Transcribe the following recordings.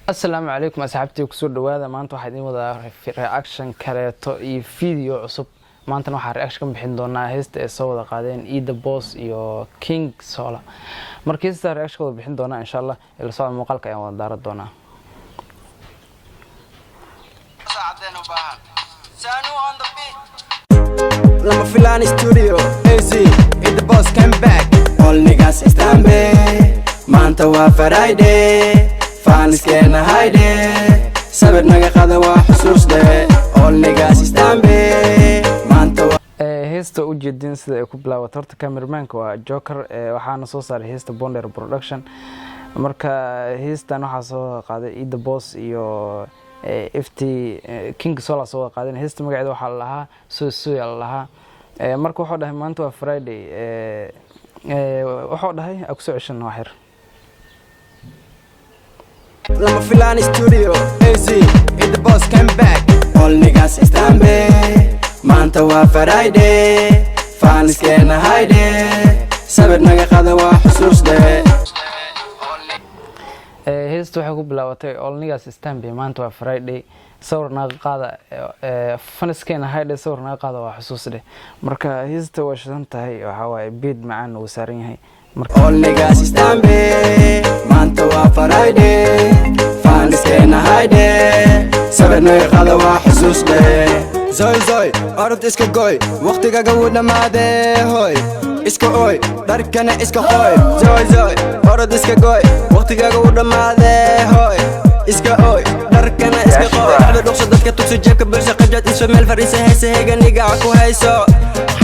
السلام عليكم أصحابتي وكسور دوادا maanta waxaan idin wadaa reaction kaleeto iyo video cusub maanta waxaan reaction bixin doonaa heesta ay soo wada qaadeen Ida Boss iyo King Sola markiisa reaction wada bixin doonaa insha Allah ila soo muuqaalka ayaan wada daarad doonaa Lama Filani Studio AZ Ida Boss came back all niggas stand by maanta waa Friday فانسكينا هايدي سبب نقاقادا وحسوس دي all niggas stand by maanta heesta u jeedin sida ay ku bilaawatay horta cameramanka waa Joker waxaana soo saaray heesta Bonder Production marka heestan waxa soo qaaday Ida Boss iyo FT King Sola soo qaadeen heesta magaceeda waxa la lahaa soo lahaa marka wuxuu dhahay maanta waa Friday wuxuu dhahay aku soo ceshan waxir Lama Filani Studio AZ Ida Boss came back all niggas stand by maanta waa Friday faaniskeena hayde sabir naga qada waa xusuus dee heesta waxay ku bilaawatay all niggas stand by maanta waa Friday sawir naga qaada faaniskeena hayde sawir naga qaada waa xusuus dee marka heesta waa shidan tahay waxa waaye beat macaan uu saaran yahay all niggas stand by maanta waa Friday faaniskeena hayde sabir naga qada waa xusuus dee زوي أرد إسكا قوي وقتك قونا ماذا هوي إسكا قوي داركنا إسكا خوي زوي أرد إسكا قوي وقتك قونا ماذا هوي إسكا قوي داركنا إسكا خوي على دقصة دادك تكسو جيبك برسا قجات إسو ميل فريسة هيسا هيغا نيقاكو هيسو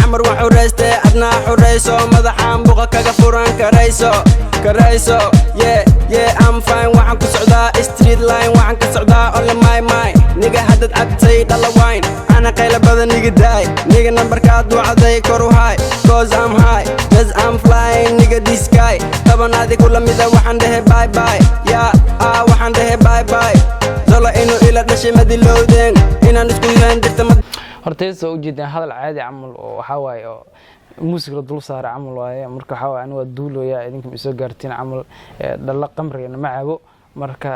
حمر وحوريستي أدنا حوريسو مدحان بوغا كاقا فوران كريسو yeah I'm fine وحن كسعدا street line وحن كسعدا all my نيقا هدد عدتي دالا واين أنا قيلة بدا نيجا داي نيجا نمبر كاد وعدي كورو هاي cause I'm high cause I'm flying نيجا دي سكاي طبعا هذي كل ميدا وحن ده باي يا وحن ده باي زولا إنو إلا دشي مدي لودين إنا نسكو يهان درتا hortaysa u jeedin hadal caadi camal oo waxa waaye oo muusiga dul saaray camal waaye marka waxa waaye aniga duulooya idinka isoo gaartiin camal dhala qamriga ma caabo marka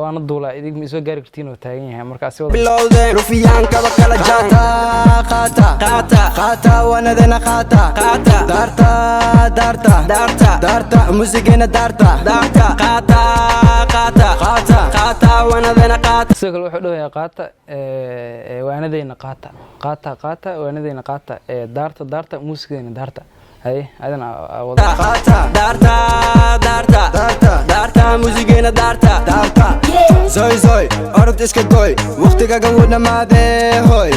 waana duulaa idinka isoo gaari kartiin oo taagan yahay marka asoo bilowdeen rufiyaanka kala jaanta qaata wanadana qaata daarta muusigana daarta qaata wanadana qaata sidoo kale wuxuu dhawayaa qaata waanadayna qaata waanadayna qaata daarta muusigana daarta hay adana wada daarta muusigana daarta زوي أرد إسكا قوي وقتك قونا ماذا هوي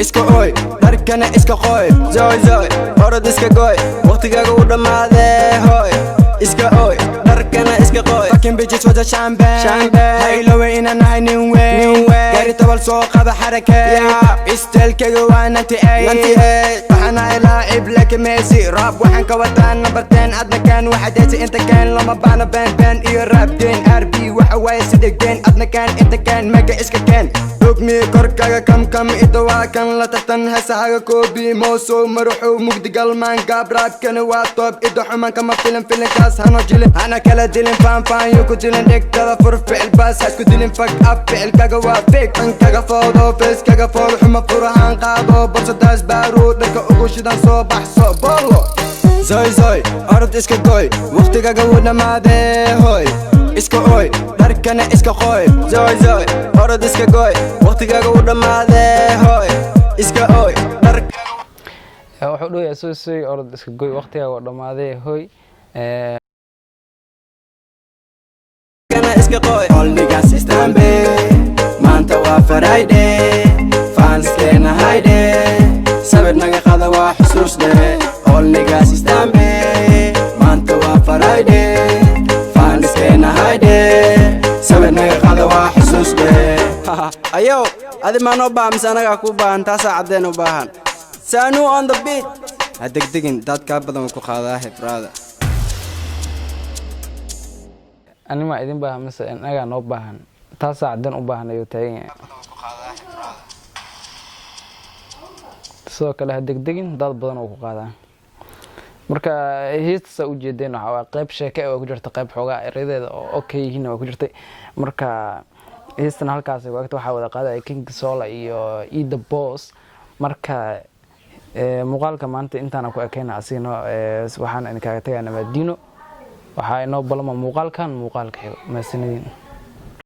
إسكا قوي داركنا إسكا خوي زوي أرد إسكا قوي وقتك قونا ماذا هوي إسكا قوي داركنا إسكا قوي fucking bitches وجا شامبان هاي لو إنا نهاي نوي قاري طول سوق هذا حركة استيل كجوانا انتي وحنا لاعب لك ميسي راب وحن كوتان نمبرتين أدنى كان وحديتي انت كان لما بانا بان إيو راب دين RB وحواي صدق دين أدنى كان انت كان ميجا إسكا كان دوكني كوركاga كم إدوا كان لا تحتن هسا كوبي موسو مروحو مقد قلمان قاب راب كان واتوب إدو حمان كما فيلم كاس هانو جيلن أنا كلا ديلن فان يوكو جيلن ديك تلا فور فعل باس هاسكو ديلن فاك أب فعل كاقا وافيك ان كاقا فوضو فيس كاقا فوضو حما فورهان قادو برسو داس بارود لكا أقو شدان صوبح صوبولو زوي أرد إسكا قوي وقتك قونا ماذا هوي إسكا قوي داركنا إسكا خوي زوي أرد إسكا قوي وقتك قونا ماذا هوي إسكا قوي دارك wuxuu dhawayaa soo orod iska goy waqtiga waa dhamaaday hoy إسكا قوي all niggas stand by maanta waa Friday faaniskeena hayde sabir naga qada waa xusuus dee all niggas stand by maanta waa Friday faaniskeena hayde sabir naga qada waa xusuus dee ayo adi ma noo baahan mise anaga ku baahan taasa cadeen u baahan Sanu on the beat hadegdegin dadka badan ku qaadaa brother anima idin baahan mise anaga noo baahan taasa cadeen u baahan ayu taagan yahay sidoo kale hadegdegin dad badan oo ku qaadaa marka heesta u jeedeen waxa qayb sheeke oo ku jirta qayb xoogaa eradeeda oo okay yihiin oo ku jirtay marka heestan halkaas waxa wada qaaday King Sola iyo Ida Boss marka muuqaalka maanta intaan ku ekeena asino waxaan in kaaga tagay nabadino waxa inoo balama muuqaalkan xigo ma sanadin